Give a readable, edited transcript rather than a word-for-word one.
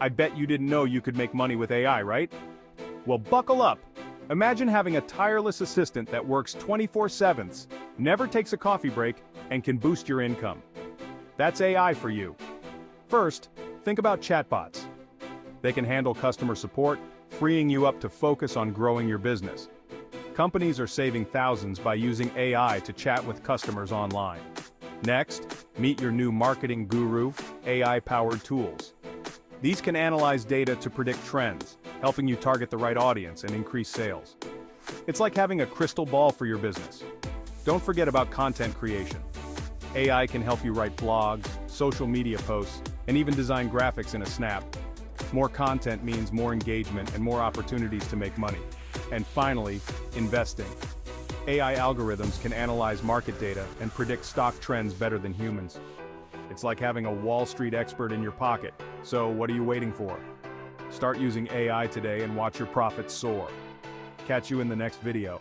I bet you didn't know you could make money with AI, right? Well, buckle up. Imagine having a tireless assistant that works 24/7, never takes a coffee break, and can boost your income. That's AI for you. First, think about chatbots. They can handle customer support, freeing you up to focus on growing your business. Companies are saving thousands by using AI to chat with customers online. Next, meet your new marketing guru, AI-powered tools. These can analyze data to predict trends, helping you target the right audience and increase sales. It's like having a crystal ball for your business. Don't forget about content creation. AI can help you write blogs, social media posts, and even design graphics in a snap. More content means more engagement and more opportunities to make money. And finally, investing. AI algorithms can analyze market data and predict stock trends better than humans. It's like having a Wall Street expert in your pocket. So what are you waiting for? Start using AI today and watch your profits soar. Catch you in the next video.